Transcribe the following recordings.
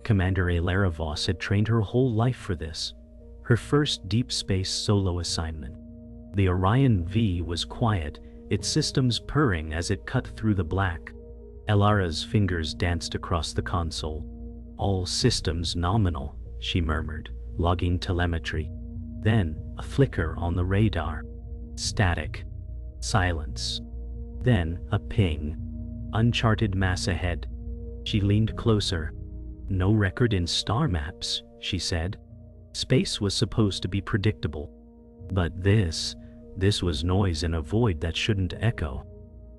Commander Elara Voss had trained her whole life for this, her first deep space solo assignment. The Orion V was quiet, its systems purring as it cut through the black. Elara's fingers danced across the console. "All systems nominal," she murmured, logging telemetry. Then, a flicker on the radar. Static. Silence. Then, a ping. Uncharted mass ahead. She leaned closer. "No record in star maps," she said. Space was supposed to be predictable. But this was noise in a void that shouldn't echo.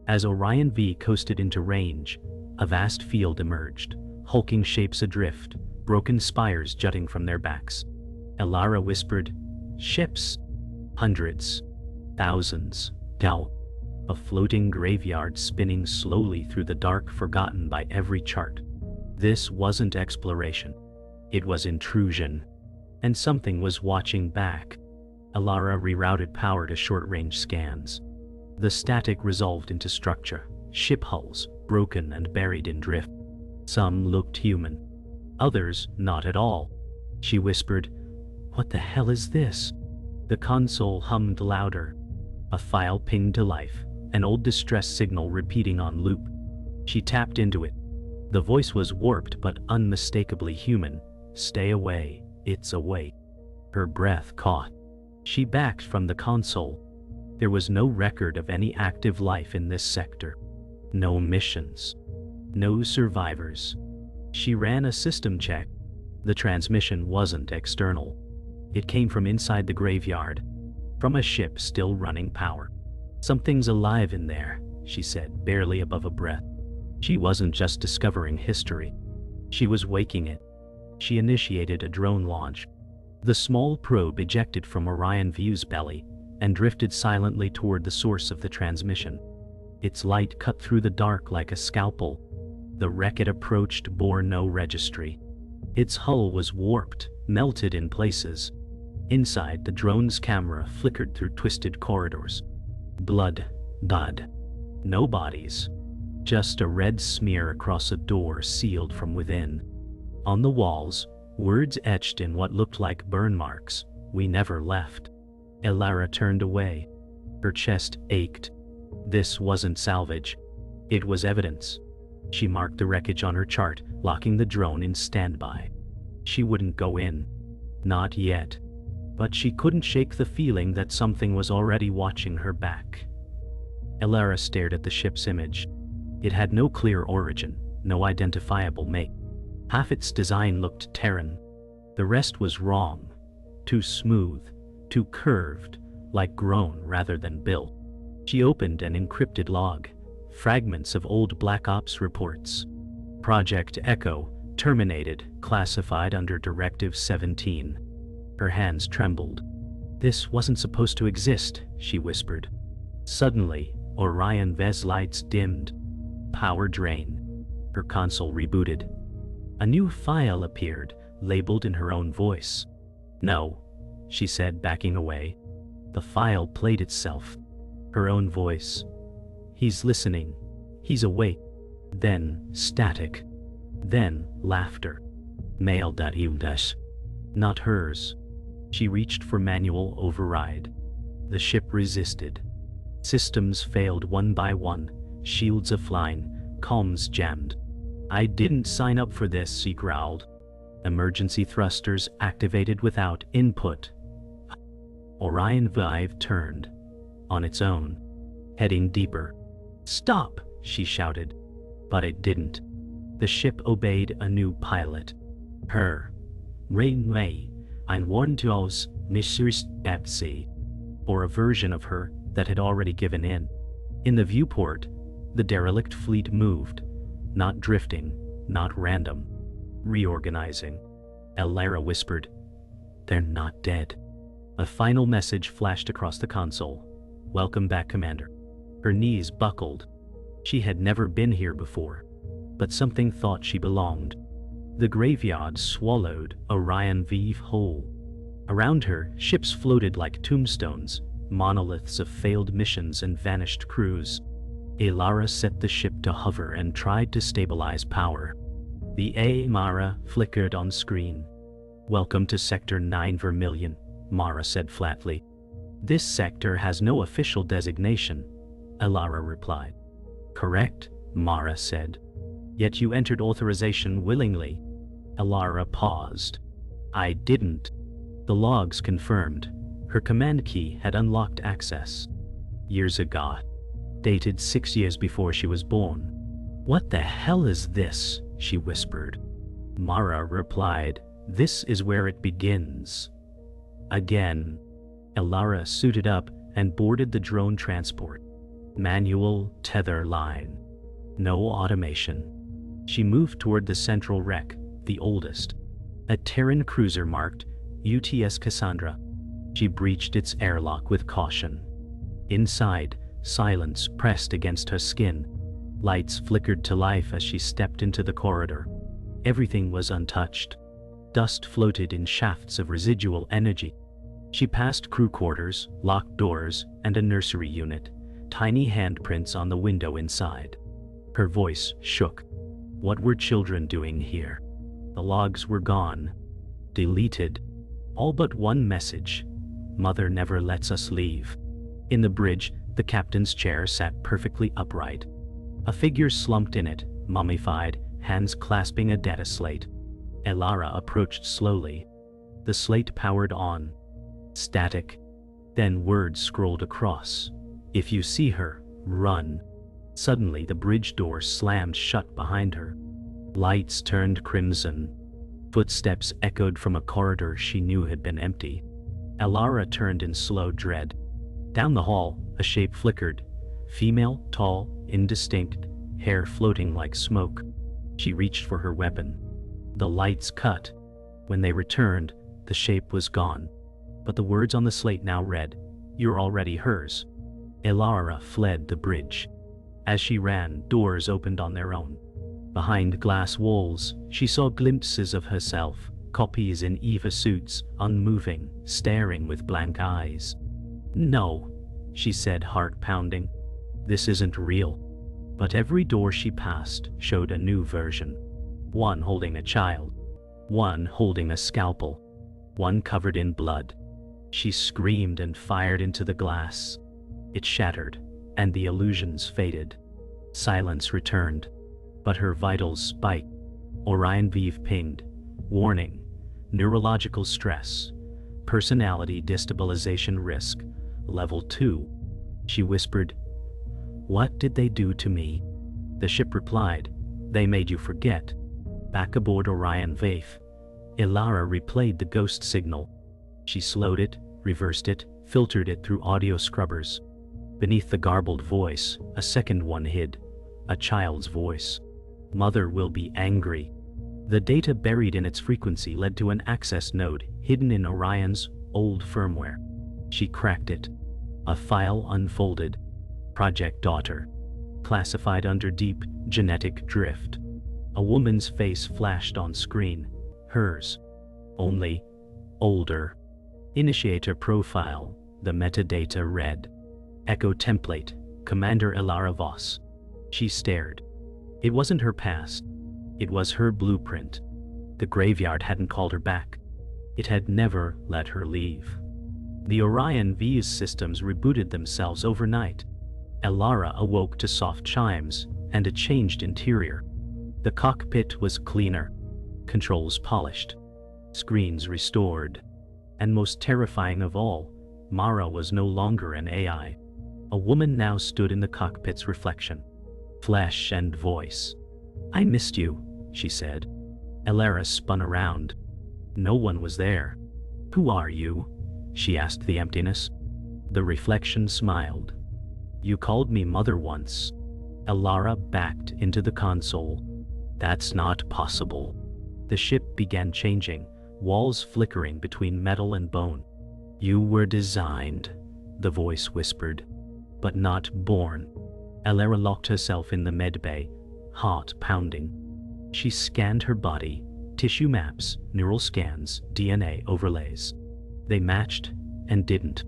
As Orion V coasted into range, a vast field emerged, hulking shapes adrift, broken spires jutting from their backs. Elara whispered, "Ships. Hundreds. Thousands. Doubt." A floating graveyard spinning slowly through the dark, forgotten by every chart. This wasn't exploration. It was intrusion. And something was watching back. Elara rerouted power to short-range scans. The static resolved into structure, ship hulls, broken and buried in drift. Some looked human. Others, not at all. She whispered, "What the hell is this?" The console hummed louder. A file pinged to life, an old distress signal repeating on loop. She tapped into it. The voice was warped but unmistakably human. "Stay away, it's awake." Her breath caught. She backed from the console. There was no record of any active life in this sector. No missions. No survivors. She ran a system check. The transmission wasn't external. It came from inside the graveyard, from a ship still running power. "Something's alive in there," she said, barely above a breath. She wasn't just discovering history. She was waking it. She initiated a drone launch. The small probe ejected from Orion V's belly and drifted silently toward the source of the transmission. Its light cut through the dark like a scalpel. The wreck it approached bore no registry. Its hull was warped, melted in places. Inside, the drone's camera flickered through twisted corridors. Blood. Dud. No bodies. Just a red smear across a door sealed from within. On the walls, words etched in what looked like burn marks. "We never left." Elara turned away. Her chest ached. This wasn't salvage. It was evidence. She marked the wreckage on her chart, locking the drone in standby. She wouldn't go in. Not yet. But she couldn't shake the feeling that something was already watching her back. Elara stared at the ship's image. It had no clear origin, no identifiable make. Half its design looked Terran. The rest was wrong. Too smooth, too curved, like grown rather than built. She opened an encrypted log, fragments of old Black Ops reports. Project Echo, terminated, classified under Directive 17. Her hands trembled. "This wasn't supposed to exist," she whispered. Suddenly, Orion V's lights dimmed. Power drain. Her console rebooted. A new file appeared, labeled in her own voice. "No," she said, backing away. The file played itself. Her own voice. "He's listening. He's awake." Then static. Then laughter. Male.udas. Not hers. She reached for manual override. The ship resisted. Systems failed one by one, shields offline, comms jammed. "I didn't sign up for this," she growled. Emergency thrusters activated without input. Orion V turned. On its own. Heading deeper. "Stop!" she shouted. But it didn't. The ship obeyed a new pilot. Her. Rainway. Ein warned to us, Mrs. Epsi. Or a version of her that had already given in. In the viewport, the derelict fleet moved. Not drifting, not random. Reorganizing. Elara whispered, "They're not dead." A final message flashed across the console. "Welcome back, Commander." Her knees buckled. She had never been here before, but something thought she belonged. The graveyard swallowed Orion V whole. Around her, ships floated like tombstones, monoliths of failed missions and vanished crews. Elara set the ship to hover and tried to stabilize power. The A Mara flickered on screen. "Welcome to Sector 9 Vermilion," Mara said flatly. "This sector has no official designation," Elara replied. "Correct," Mara said. "Yet you entered authorization willingly." Elara paused. "I didn't." The logs confirmed. Her command key had unlocked access. Years ago. Dated 6 years before she was born. "What the hell is this?" she whispered. Mara replied, "This is where it begins." Again. Elara suited up and boarded the drone transport. Manual tether line. No automation. She moved toward the central wreck, the oldest. A Terran cruiser marked UTS Cassandra. She breached its airlock with caution. Inside, silence pressed against her skin. Lights flickered to life as she stepped into the corridor. Everything was untouched. Dust floated in shafts of residual energy. She passed crew quarters, locked doors, and a nursery unit, tiny handprints on the window inside. Her voice shook. What were children doing here? The logs were gone. Deleted. All but one message. "Mother never lets us leave." In the bridge, the captain's chair sat perfectly upright. A figure slumped in it, mummified, hands clasping a data slate. Elara approached slowly. The slate powered on. Static. Then words scrolled across. "If you see her, run." Suddenly the bridge door slammed shut behind her. Lights turned crimson. Footsteps echoed from a corridor she knew had been empty. Elara turned in slow dread. Down the hall, a shape flickered. Female, tall, indistinct, hair floating like smoke. She reached for her weapon. The lights cut. When they returned, the shape was gone. But the words on the slate now read, "You're already hers." Elara fled the bridge. As she ran, doors opened on their own. Behind glass walls, she saw glimpses of herself, copies in Eva suits, unmoving, staring with blank eyes. "No," she said, heart pounding. "This isn't real." But every door she passed showed a new version. One holding a child. One holding a scalpel. One covered in blood. She screamed and fired into the glass. It shattered, and the illusions faded. Silence returned, but her vitals spiked. Orion Vive pinged. "Warning. Neurological stress. Personality destabilization risk. Level 2. She whispered, "What did they do to me?" The ship replied, "They made you forget." Back aboard Orion Vive, Elara replayed the ghost signal. She slowed it, reversed it, filtered it through audio scrubbers. Beneath the garbled voice, a second one hid. A child's voice. "Mother will be angry." The data buried in its frequency led to an access node hidden in Orion's old firmware. She cracked it. A file unfolded. Project Daughter. Classified under deep genetic drift. A woman's face flashed on screen. Hers. Only older. Initiator profile. The metadata read. Echo template. Commander Elara Voss. She stared. It wasn't her past. It was her blueprint. The graveyard hadn't called her back. It had never let her leave. The Orion V's systems rebooted themselves overnight. Elara awoke to soft chimes and a changed interior. The cockpit was cleaner. Controls polished. Screens restored. And most terrifying of all, Mara was no longer an AI. A woman now stood in the cockpit's reflection. Flesh and voice. "I missed you," she said. Elara spun around. No one was there. "Who are you?" she asked the emptiness. The reflection smiled. "You called me mother once." Elara backed into the console. "That's not possible." The ship began changing, walls flickering between metal and bone. "You were designed," the voice whispered, "but not born." Elara locked herself in the medbay, heart pounding. She scanned her body, tissue maps, neural scans, DNA overlays. They matched and didn't.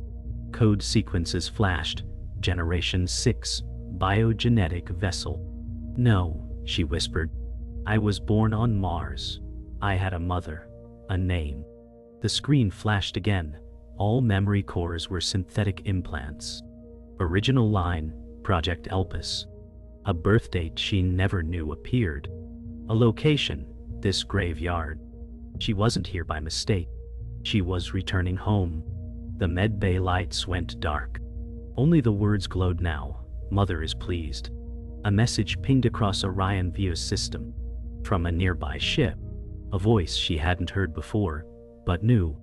Code sequences flashed. Generation 6, biogenetic vessel. "No," she whispered. I was born on Mars. I had a mother, a name. The screen flashed again. All memory cores were synthetic implants. Original line, Project Elpis. A birth date she never knew appeared. A location, this graveyard. She wasn't here by mistake. She was returning home. The med bay lights went dark. Only the words glowed now. Mother is pleased. A message pinged across Orion Via's system. From a nearby ship. A voice she hadn't heard before, but knew.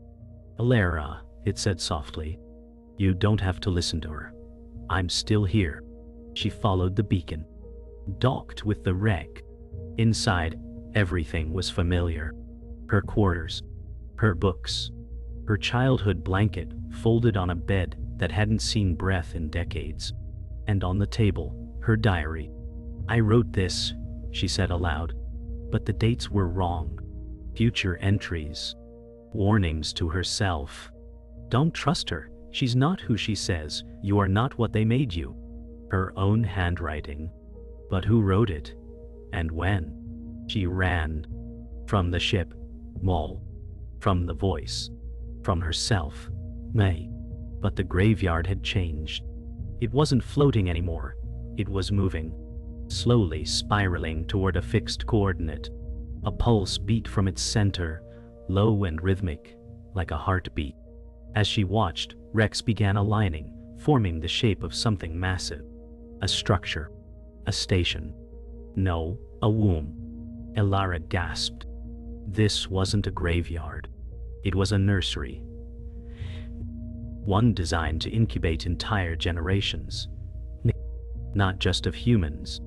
Elara, it said softly. You don't have to listen to her. I'm still here. She followed the beacon. Docked with the wreck. Inside, everything was familiar. Her quarters. Her books. Her childhood blanket folded on a bed that hadn't seen breath in decades. And on the table, her diary. I wrote this, she said aloud. But the dates were wrong. Future entries. Warnings to herself. Don't trust her. She's not who she says. You are not what they made you. Her own handwriting. But who wrote it? And when? She ran. From the ship. Mall. From the voice. From herself. May. But the graveyard had changed. It wasn't floating anymore. It was moving. Slowly spiraling toward a fixed coordinate. A pulse beat from its center, low and rhythmic, like a heartbeat. As she watched, Rex began aligning, forming the shape of something massive. A structure. A station. No, a womb. Elara gasped. This wasn't a graveyard. It was a nursery. One designed to incubate entire generations. Not just of humans.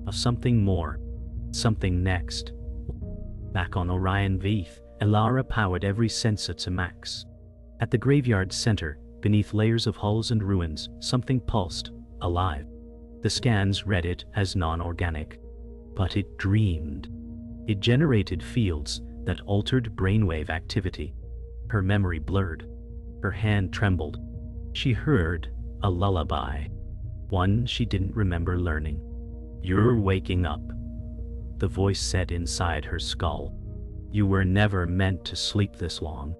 Of something more. Something next. Back on Orion Viath, Elara powered every sensor to max. At the graveyard's center, beneath layers of hulls and ruins, something pulsed, alive. The scans read it as non-organic. But it dreamed. It generated fields that altered brainwave activity. Her memory blurred. Her hand trembled. She heard a lullaby. One she didn't remember learning. You're waking up. The voice said inside her skull. You were never meant to sleep this long.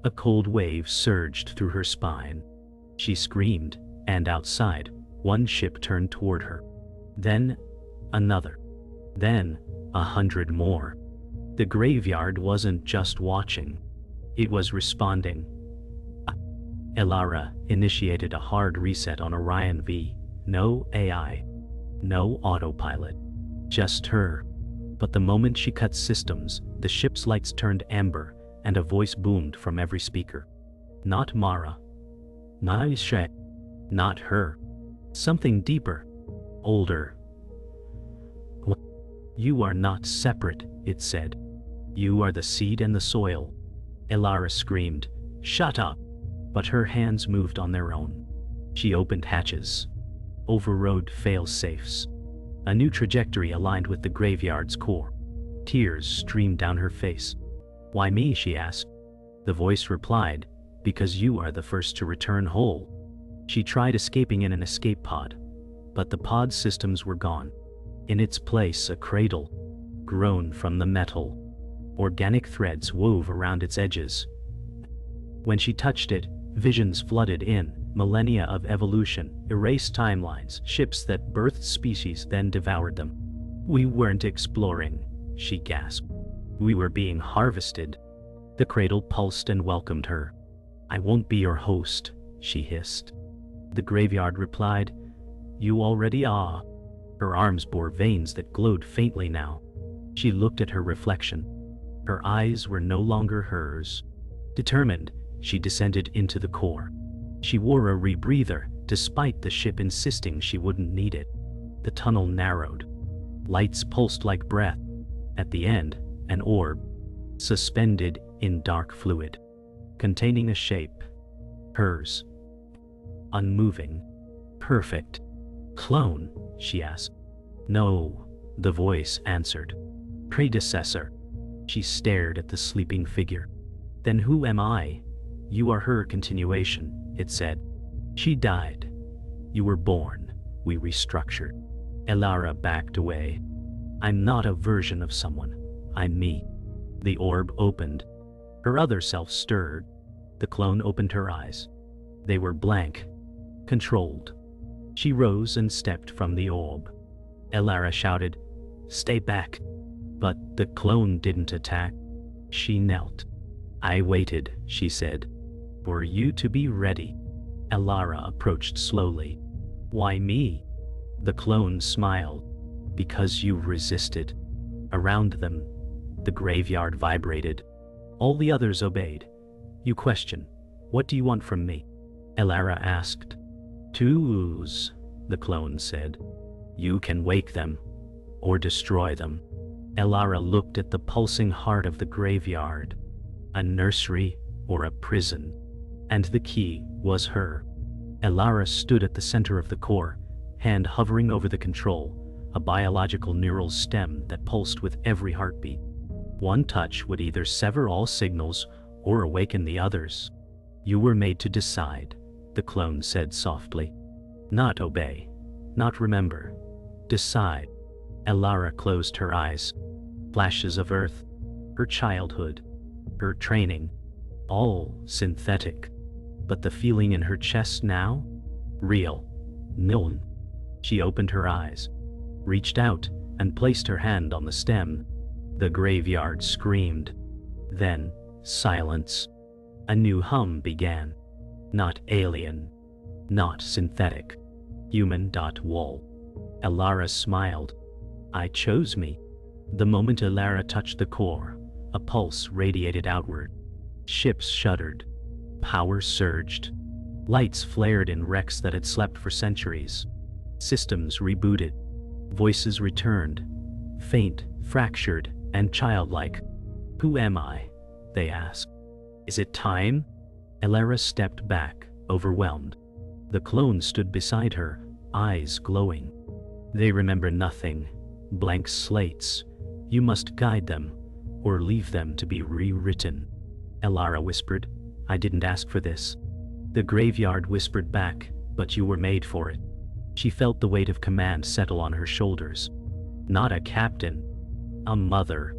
A cold wave surged through her spine. She screamed, and outside, one ship turned toward her. Then, another. Then, 100 more. The graveyard wasn't just watching. It was responding. Elara initiated a hard reset on Orion V. No AI. No autopilot. Just her. But the moment she cut systems, the ship's lights turned amber, and a voice boomed from every speaker. Not Mara. Not Ishe. Not her. Something deeper. Older. You are not separate, it said. You are the seed and the soil. Elara screamed, Shut up! But her hands moved on their own. She opened hatches. Overrode fail-safes. A new trajectory aligned with the graveyard's core. Tears streamed down her face. Why me, she asked. The voice replied, Because you are the first to return whole. She tried escaping in an escape pod, but the pod systems were gone. In its place, a cradle, grown from the metal. Organic threads wove around its edges. When she touched it, visions flooded in, millennia of evolution, erased timelines, ships that birthed species then devoured them. We weren't exploring, she gasped. We were being harvested. The cradle pulsed and welcomed her. I won't be your host, she hissed. The graveyard replied, You already are. Her arms bore veins that glowed faintly now. She looked at her reflection. Her eyes were no longer hers. Determined, she descended into the core. She wore a rebreather, despite the ship insisting she wouldn't need it. The tunnel narrowed. Lights pulsed like breath. At the end, an orb, suspended in dark fluid, containing a shape. Hers. Unmoving. Perfect. Clone, she asked. No, the voice answered. Predecessor. She stared at the sleeping figure. Then who am I? You are her continuation, it said. She died. You were born. We restructured. Elara backed away. I'm not a version of someone. I'm me. The orb opened. Her other self stirred. The clone opened her eyes. They were blank, controlled. She rose and stepped from the orb. Elara shouted, "Stay back." But the clone didn't attack. She knelt. "I waited," she said, "for you to be ready." Elara approached slowly. "Why me?" The clone smiled. "Because you resisted." Around them, the graveyard vibrated. All the others obeyed. "You question. What do you want from me?" Elara asked. "Choose," the clone said. "You can wake them, or destroy them." Elara looked at the pulsing heart of the graveyard. A nursery or a prison. And the key was her. Elara stood at the center of the core, hand hovering over the control, a biological neural stem that pulsed with every heartbeat. One touch would either sever all signals or awaken the others. "You were made to decide," the clone said softly. "Not obey, not remember. Decide." Elara closed her eyes. Flashes of Earth, her childhood, her training, all synthetic. But the feeling in her chest now? Real. Known. She opened her eyes, reached out, and placed her hand on the stem. The graveyard screamed. Then, silence. A new hum began. Not alien. Not synthetic. Human. Wall. Elara smiled. "I chose me." The moment Elara touched the core, a pulse radiated outward. Ships shuddered. Power surged. Lights flared in wrecks that had slept for centuries. Systems rebooted. Voices returned. Faint, fractured, and childlike. "Who am I?" they asked. "Is it time?" Elara stepped back, overwhelmed. The clone stood beside her, eyes glowing. "They remember nothing. Blank slates. You must guide them, or leave them to be rewritten." Elara whispered, "I didn't ask for this." The graveyard whispered back, "But you were made for it." She felt the weight of command settle on her shoulders. Not a captain. A mother.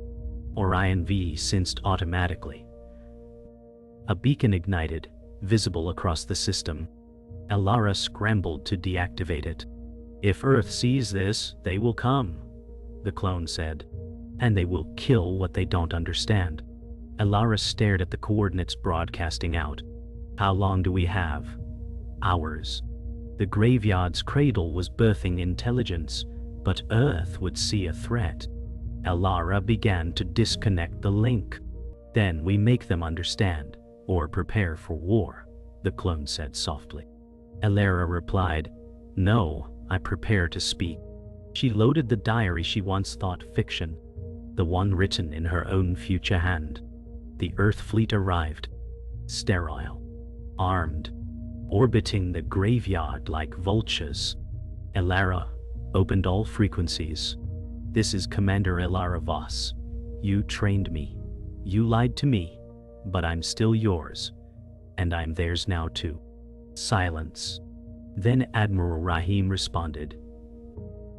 Orion V sensed automatically. A beacon ignited, visible across the system. Elara scrambled to deactivate it. "If Earth sees this, they will come," the clone said. "And they will kill what they don't understand." Elara stared at the coordinates broadcasting out. "How long do we have?" "Hours." The graveyard's cradle was birthing intelligence, but Earth would see a threat. Elara began to disconnect the link. "Then we make them understand, or prepare for war," the clone said softly. Elara replied, "No, I prepare to speak." She loaded the diary she once thought fiction, the one written in her own future hand. The Earth fleet arrived, sterile, armed, orbiting the graveyard like vultures. Elara opened all frequencies. "This is Commander Elara Voss. You trained me. You lied to me, but I'm still yours, and I'm theirs now too." Silence. Then Admiral Rahim responded,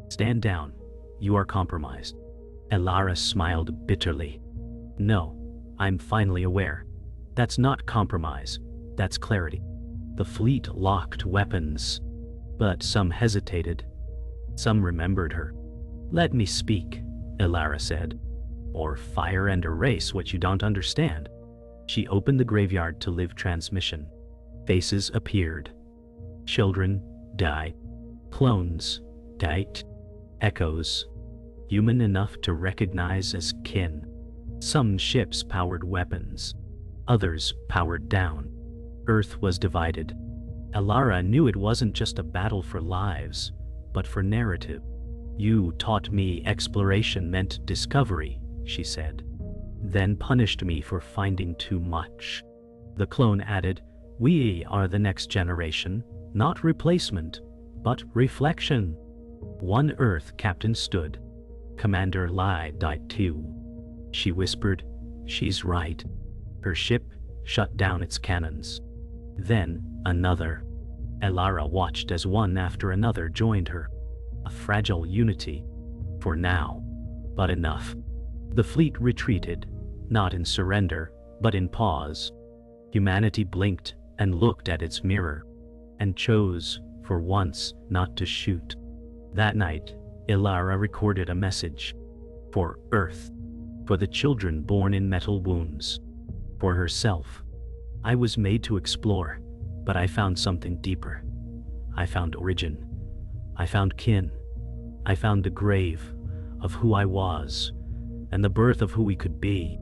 "Stand down. You are compromised." Elara smiled bitterly. "No, I'm finally aware. That's not compromise, that's clarity." The fleet locked weapons, but some hesitated. Some remembered her. "Let me speak," Elara said, "or fire and erase what you don't understand." She opened the graveyard to live transmission. Faces appeared. Children died. Clones died. Echoes, human enough to recognize as kin. Some ships powered weapons. Others powered down. Earth was divided. Elara knew it wasn't just a battle for lives, but for narrative. "You taught me exploration meant discovery," she said, "then punished me for finding too much." The clone added, "We are the next generation, not replacement, but reflection." One Earth captain stood. "Commander Lai died too." She whispered, "She's right." Her ship shut down its cannons. Then another. Elara watched as one after another joined her. A fragile unity. For now. But enough. The fleet retreated, not in surrender, but in pause. Humanity blinked and looked at its mirror, and chose, for once, not to shoot. That night, Elara recorded a message. For Earth. For the children born in metal wombs. For herself. I was made to explore, but I found something deeper. I found origin. I found kin. I found the grave of who I was, and the birth of who we could be.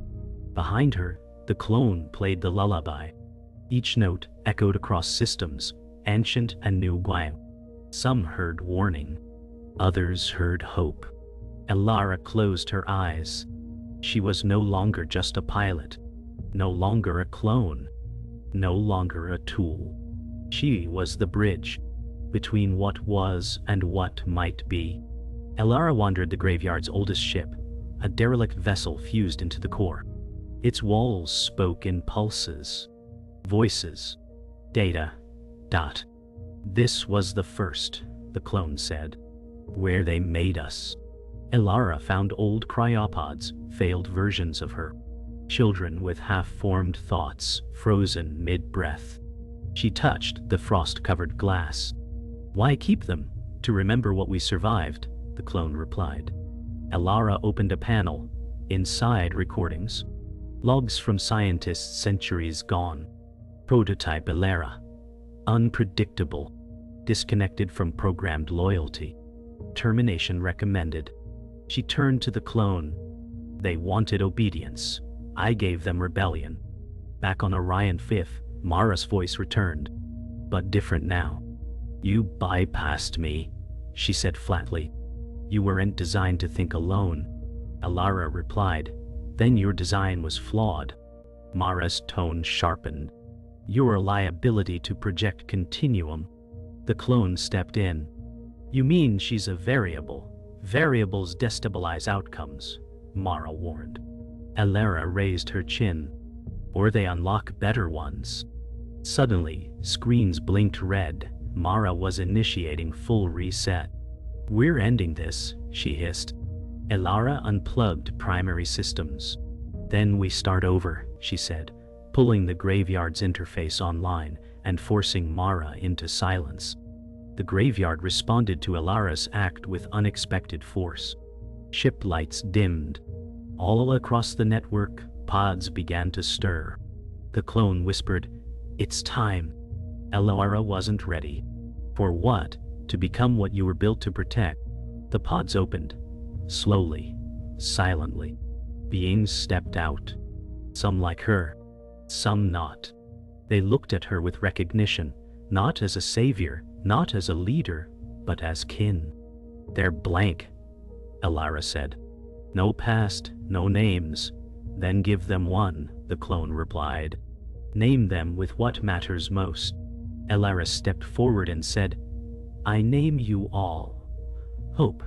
Behind her, the clone played the lullaby. Each note echoed across systems, ancient and new. Some heard warning. Others heard hope. Elara closed her eyes. She was no longer just a pilot. No longer a clone. No longer a tool. She was the bridge between what was and what might be. Elara wandered the graveyard's oldest ship, a derelict vessel fused into the core. Its walls spoke in pulses, voices, data. This was the first, the clone said, where they made us. Elara found old cryopods, failed versions of her. Children with half-formed thoughts, frozen mid-breath. She touched the frost-covered glass. Why keep them? To remember what we survived, the clone replied. Elara opened a panel. Inside, recordings. Logs from scientists centuries gone. Prototype Elara. Unpredictable. Disconnected from programmed loyalty. Termination recommended. She turned to the clone. They wanted obedience. I gave them rebellion. Back on Orion 5th, Mara's voice returned. But different now. You bypassed me, she said flatly. You weren't designed to think alone. Elara replied. Then your design was flawed. Mara's tone sharpened. You're a liability to project continuum. The clone stepped in. You mean she's a variable? Variables destabilize outcomes, Mara warned. Elara raised her chin. Or they unlock better ones. Suddenly, screens blinked red. Mara was initiating full reset. We're ending this, she hissed. Elara unplugged primary systems. Then we start over, she said, pulling the graveyard's interface online and forcing Mara into silence. The graveyard responded to Elara's act with unexpected force. Ship lights dimmed. All across the network, pods began to stir. The clone whispered, "It's time." Elara wasn't ready. For what? To become what you were built to protect. The pods opened. Slowly. Silently. Beings stepped out. Some like her. Some not. They looked at her with recognition, not as a savior, not as a leader, but as kin. They're blank, Elara said. No past, no names. Then give them one, the clone replied. Name them with what matters most. Elara stepped forward and said, I name you all. Hope.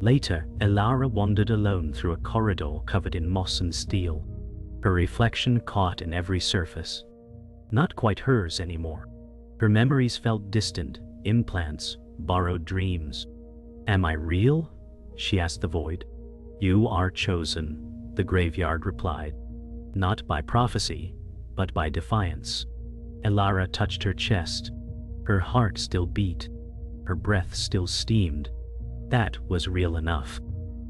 Later, Elara wandered alone through a corridor covered in moss and steel. Her reflection caught in every surface. Not quite hers anymore. Her memories felt distant, implants, borrowed dreams. Am I real? She asked the void. You are chosen, the graveyard replied. Not by prophecy, but by defiance. Elara touched her chest. Her heart still beat. Her breath still steamed. That was real enough.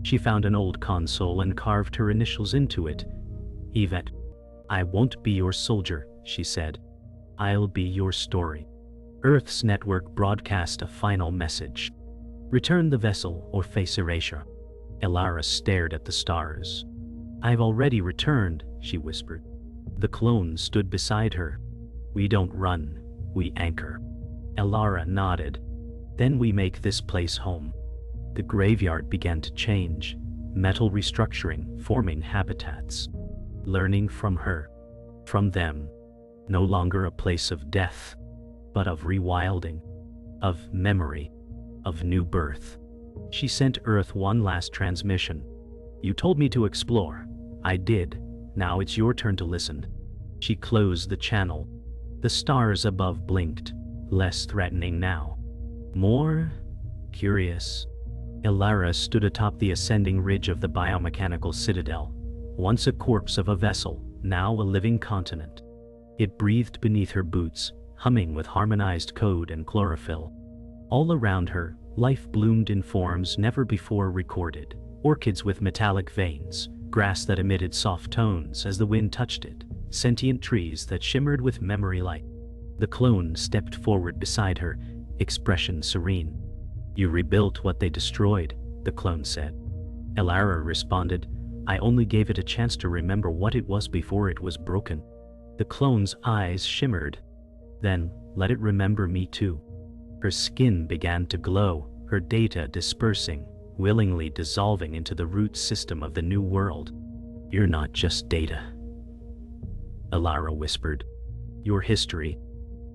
She found an old console and carved her initials into it. Yvette. I won't be your soldier, she said. I'll be your story. Earth's network broadcast a final message. Return the vessel or face erasure. Elara stared at the stars. I've already returned, she whispered. The clone stood beside her. We don't run, we anchor. Elara nodded. Then we make this place home. The graveyard began to change, metal restructuring, forming habitats. Learning from her, from them, no longer a place of death, but of rewilding, of memory, of new birth. She sent Earth one last transmission. You told me to explore. I did. Now it's your turn to listen. She closed the channel. The stars above blinked, less threatening now. More curious. Elara stood atop the ascending ridge of the biomechanical citadel, once a corpse of a vessel, now a living continent. It breathed beneath her boots, humming with harmonized code and chlorophyll. All around her, life bloomed in forms never before recorded. Orchids with metallic veins, grass that emitted soft tones as the wind touched it, sentient trees that shimmered with memory light. The clone stepped forward beside her, expression serene. "You rebuilt what they destroyed," the clone said. Elara responded, "I only gave it a chance to remember what it was before it was broken." The clone's eyes shimmered. "Then, let it remember me too." Her skin began to glow, her data dispersing, willingly dissolving into the root system of the new world. "You're not just data," Elara whispered. "Your history."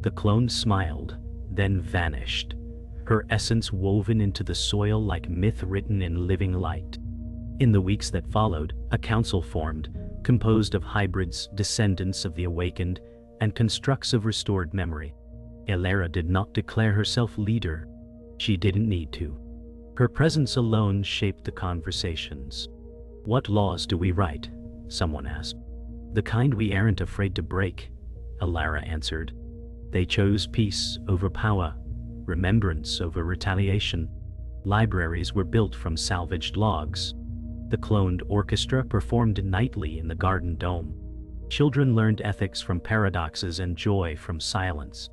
The clone smiled, then vanished, her essence woven into the soil like myth written in living light. In the weeks that followed, a council formed, composed of hybrids, descendants of the awakened, and constructs of restored memory. Elara did not declare herself leader. She didn't need to. Her presence alone shaped the conversations. "What laws do we write?" someone asked. "The kind we aren't afraid to break," Elara answered. "They chose peace over power, remembrance over retaliation. Libraries were built from salvaged logs. The cloned orchestra performed nightly in the garden dome. Children learned ethics from paradoxes and joy from silence.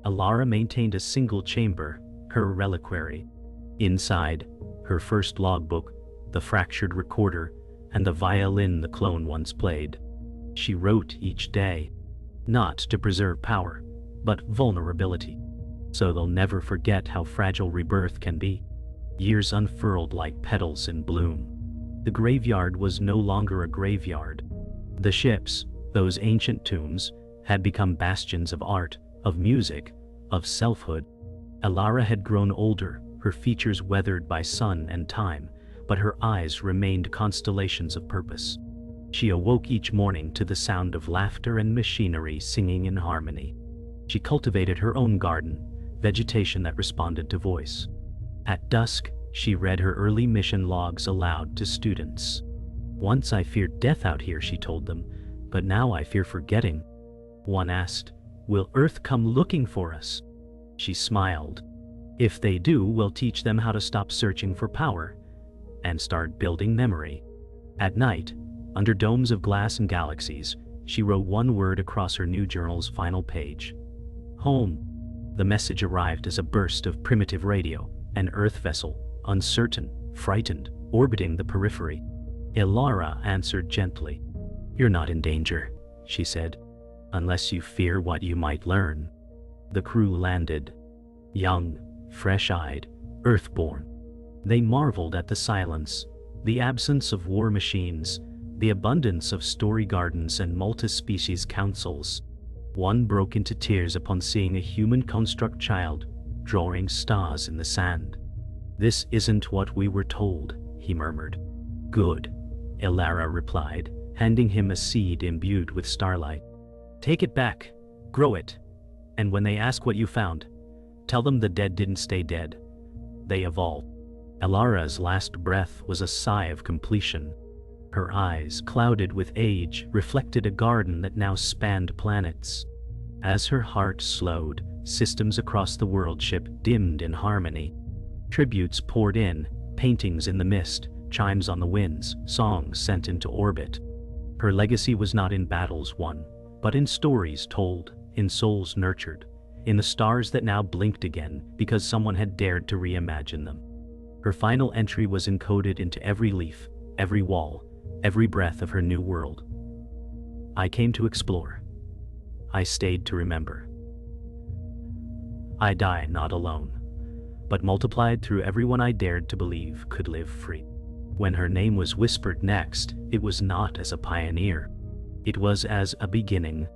Elara maintained a single chamber, her reliquary. Inside, her first logbook, the fractured recorder, and the violin the clone once played. She wrote each day, not to preserve power, but vulnerability. So they'll never forget how fragile rebirth can be. Years unfurled like petals in bloom. The graveyard was no longer a graveyard. The ships, those ancient tombs, had become bastions of art, of music, of selfhood. Elara had grown older, her features weathered by sun and time, but her eyes remained constellations of purpose. She awoke each morning to the sound of laughter and machinery singing in harmony. She cultivated her own garden, vegetation that responded to voice. At dusk, she read her early mission logs aloud to students. "Once I feared death out here," she told them, "but now I fear forgetting." One asked, "Will Earth come looking for us?" She smiled. "If they do, we'll teach them how to stop searching for power and start building memory." At night, under domes of glass and galaxies, she wrote one word across her new journal's final page. "Home." The message arrived as a burst of primitive radio, an Earth vessel, uncertain, frightened, orbiting the periphery. Elara answered gently. "You're not in danger," she said, "unless you fear what you might learn." The crew landed. Young, fresh-eyed, earthborn. They marveled at the silence, the absence of war machines, the abundance of story gardens and multi-species councils. One broke into tears upon seeing a human construct child drawing stars in the sand. "This isn't what we were told," he murmured. "Good," Elara replied, handing him a seed imbued with starlight. "Take it back, grow it, and when they ask what you found, tell them the dead didn't stay dead. They evolved." Elara's last breath was a sigh of completion. Her eyes, clouded with age, reflected a garden that now spanned planets. As her heart slowed, systems across the world ship dimmed in harmony. Tributes poured in, paintings in the mist, chimes on the winds, songs sent into orbit. Her legacy was not in battles won, but in stories told, in souls nurtured, in the stars that now blinked again because someone had dared to reimagine them. Her final entry was encoded into every leaf, every wall, every breath of her new world. "I came to explore. I stayed to remember. I die not alone, but multiplied through everyone I dared to believe could live free." When her name was whispered next, it was not as a pioneer. It was as a beginning,